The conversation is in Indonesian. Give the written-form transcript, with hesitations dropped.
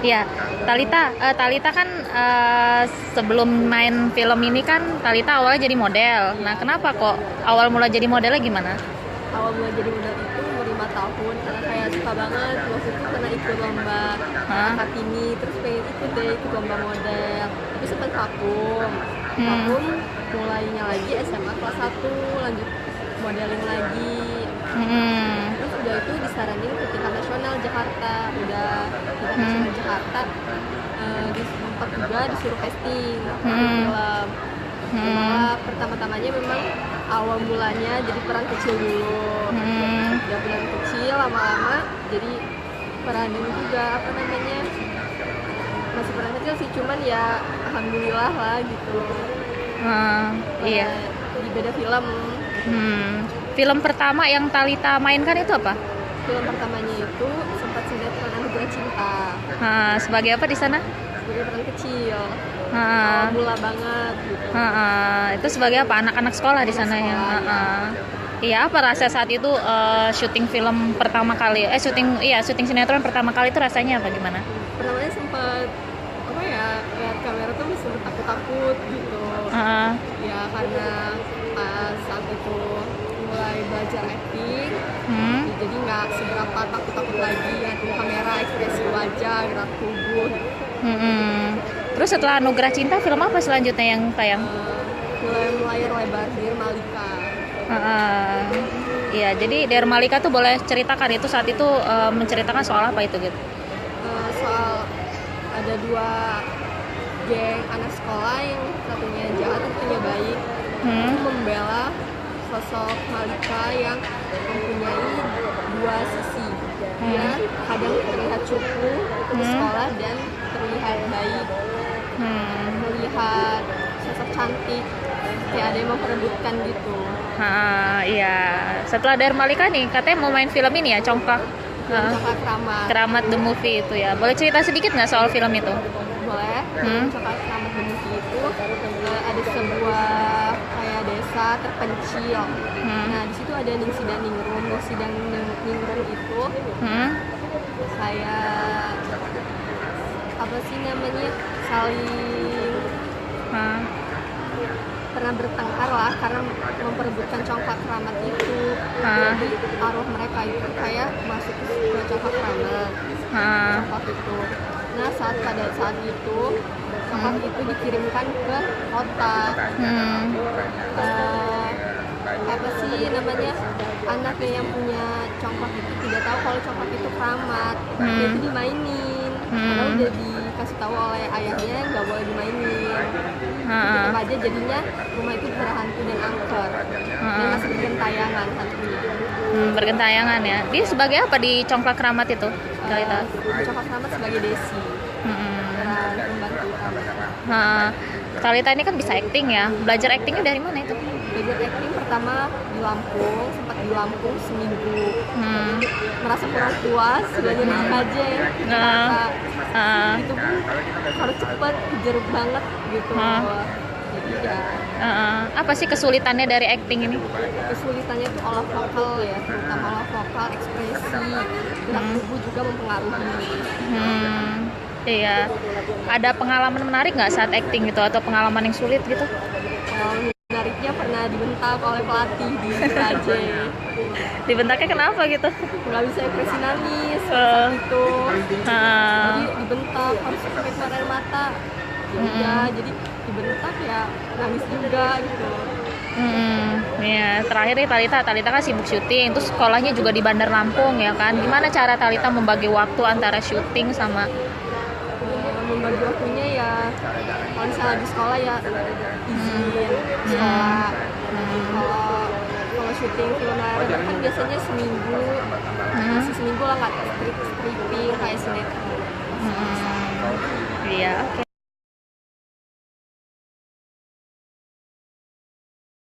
Iya, Talita kan sebelum main film ini kan Talita awalnya jadi model. Nah, kenapa kok awal mula jadi modelnya gimana? Awal mulai jadi model itu umur 5 tahun karena kayak suka banget waktu itu pernah ikut lomba Kartini, terus pengen ikut lomba model, tapi sempat vakum mulainya lagi SMA kelas 1 lanjut modeling lagi. Terus udah itu disaranin ke tingkat nasional Jakarta, udah tingkat nasional Jakarta sempat juga disuruh casting film. Malah pertama-tamanya memang awal mulanya jadi peran kecil dulu, udah peran kecil lama-lama jadi peranin juga masih peran kecil sih, cuman ya alhamdulillah lah gitu. Iya. Di beda film. Film pertama yang Talita mainkan itu apa? Film pertamanya itu sempat sinetron Anugerah Cinta. Sebagai apa di sana? Sebagai peran kecil. Awal mula banget gitu. Itu sebagai apa? Anak-anak sekolah di sana ya. Iya, apa rasa saat itu syuting film pertama kali? Syuting sinetron pertama kali itu rasanya apa gimana? Pertamanya sempat lihat kamera tuh sempat takut-takut gitu. Ya karena pas saat itu mulai belajar acting, jadi nggak seberapa takut-takut lagi lihat kamera, ekspresi wajah, gerak tubuh. Terus setelah Anugerah Cinta, film apa selanjutnya yang tayang? Film Layar Lebar Dir Malika. Iya, jadi Der Malika tuh boleh ceritakan itu saat itu menceritakan soal apa itu gitu? Soal ada dua geng anak sekolah, yang satunya jahat, satunya baik, membela sosok Malika yang mempunyai dua sisi. Dia kadang terlihat cupu di sekolah dan terlihat baik, melihat sosok cantik, kayak ada yang memperebutkan gitu. Iya. Setelah dari Malika nih, katanya mau main film ini ya, Congklak. Congklak Keramat. Keramat The Movie itu ya. Boleh cerita sedikit nggak soal film itu? Boleh. Congklak Keramat The Movie itu ada sebuah kayak desa terpencil. Nah, di situ ada Ningsi dan Ningrum. Ningsi dan Ningrum itu kayak apa sih namanya, saling pernah bertengkar lah karena memperebutkan congklak keramat itu. Jadi arwah mereka itu kayak masuk ke congklak keramat, congklak itu. Nah, pada saat itu congklak itu dikirimkan ke kota. Apa sih namanya, anaknya yang punya congklak itu tidak tahu kalau congklak itu keramat. Dia itu dimainin, padahal udah dikasih tahu oleh ayahnya nggak boleh dimainin. Tetap aja jadinya rumah itu berhantu dan angker, dan masih bergentayangan hantunya. Bergentayangan ya. Dia sebagai apa di Congklak Keramat itu? Talita? Congklak Keramat sebagai Desi, peran pembantu utama. Talita ini kan bisa acting ya. Belajar actingnya dari mana itu? Belajar acting pertama di Lampung, sempat di Lampung seminggu. Merasa kurang puas, belajar di aja ya. Itu pun harus cepet, kejar banget gitu. Jadi ya. Apa sih kesulitannya dari acting ini? Kesulitannya itu olah vokal ya, terutama olah vokal, ekspresi, gerak tubuh juga mempengaruhi. Iya. Ada pengalaman menarik nggak saat acting gitu, atau pengalaman yang sulit gitu? Menariknya pernah dibentak oleh pelatih di KJ. Dibentaknya kenapa gitu? Nggak bisa ekspresi nangis saat itu. Jadi dibentak harus pakai keluar air mata. Jadi dibentak ya nangis juga gitu. Ya, terakhir nih Talita kan sibuk syuting, terus sekolahnya juga di Bandar Lampung ya kan. Gimana cara Talita membagi waktu antara syuting sama membagi waktunya ya, kalau misalnya di sekolah ya izin sekolah. Kalau syuting film layar kan biasanya seminggu, masih seminggu lah, nggak stripping kayak sinetron. Iya, oke.